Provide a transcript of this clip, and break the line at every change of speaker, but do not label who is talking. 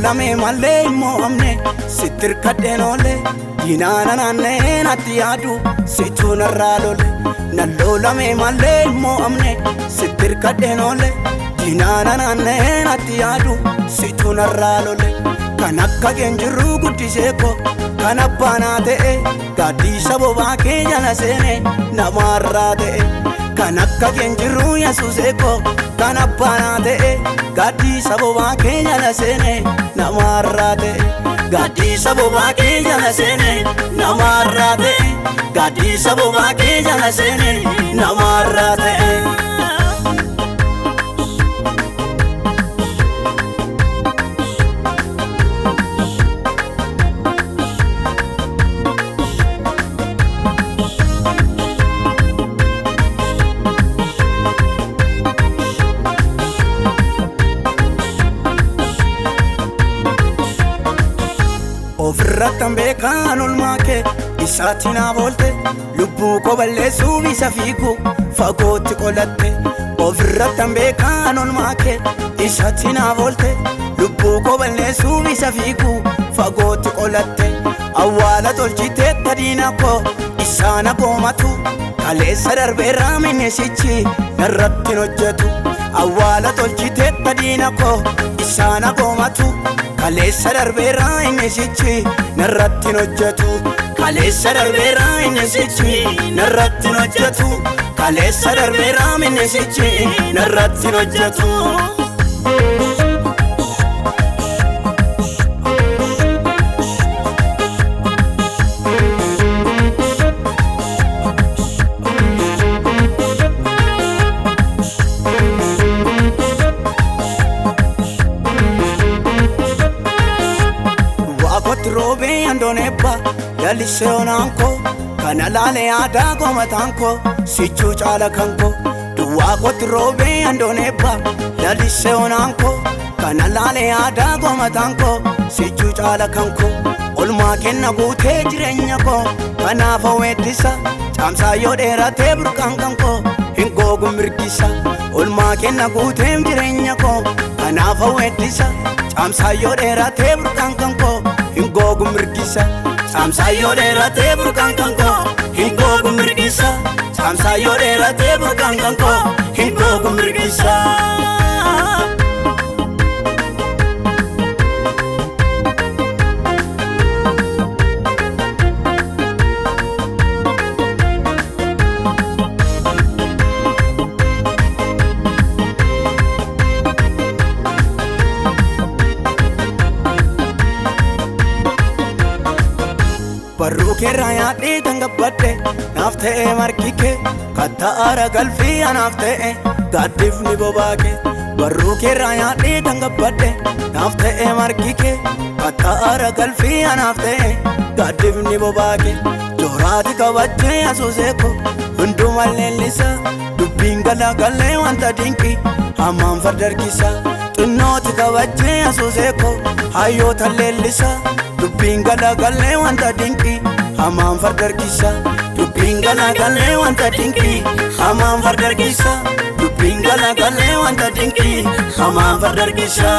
nallolame malee mo'amne sitir kadenoole dinaana naanneen atti yaadu situ narraa lole nallolame malee mo'amne sitir kadenoole dinaana naanneen atti yaadu situ narraa lole kan akka genjiruu guddisee ko kan abbaanaa ta'e gaaddisa bobaa kee jala seene namarraa ta'e kan akka genjiruu yesuusee ko kan abbaanaa ta'e gaaddisa bobaa kee jala seene namarraa ta'e gaaddisa bobaa kee jala seene namarraa ta'e gaaddisa bobaa kee jala seene namarraa ta'e. Ofirrattan beekan olmaa kee isaatti naa boolte lubbuu koo balleessuuf isa fiigu fagootti qolatte ofirrattan beekan olmaa kee isaatti naa boolte lubbuu koo balleessuuf isa fiigu fagootti qolatte awwaala tolchitee tadiina koo isaana koomatu kaleessa darbeerraa minnesichi narratti hojjetu awwaala tolchitee tadiina koo isaana koomatu kaleessa darbeerraa minnesichi narratti hojjetu kaleessa darbeerraa minnesichi narratti hojjetu kaleessa darbeerraa minnesichi narratti hojjetu. Robe andonebba yalise onanko kana lale ada gomatanko sichu chala kanko duwa got robe andonebba yalise onanko kana lale ada gomatanko sichu chala kanko olma kenna gute jirenya ko kana fawedisa chamsa yoderate burkan kanko hingo gumirgisa olma kenna gute jirenya ko kana fawedisa chamsa yoderate burkan kanko hingo gumirgisa chamsa yoderate burkan kanko hingo gumirgisa chamsa yoderate burkan kanko hingo gumirgisa. Barruu keerraa yaadhee tangabbadhe naaf ta'e margi kee kattaara galfii anaaf ta'e gaaddifni bobaa kee barruu keerraa yaadhee tangabbadhe naaf ta'e margi kee kattaara galfii anaaf ta'e gaaddifni bobaa kee jooraati qabachee asuusee ko hunduma leellisa dubbiin galagalee wanta dinqii hammaan fardarkisa xinnooti qabachee asuusee ko hayyoota leellisa dubbiin galagalee wanta dinqii hammaan fardarkisa dubbiin galagalee wanta dinqii hammaan fardarkisa dubbiin galagalee wanta dinqii hammaan fardarkisa.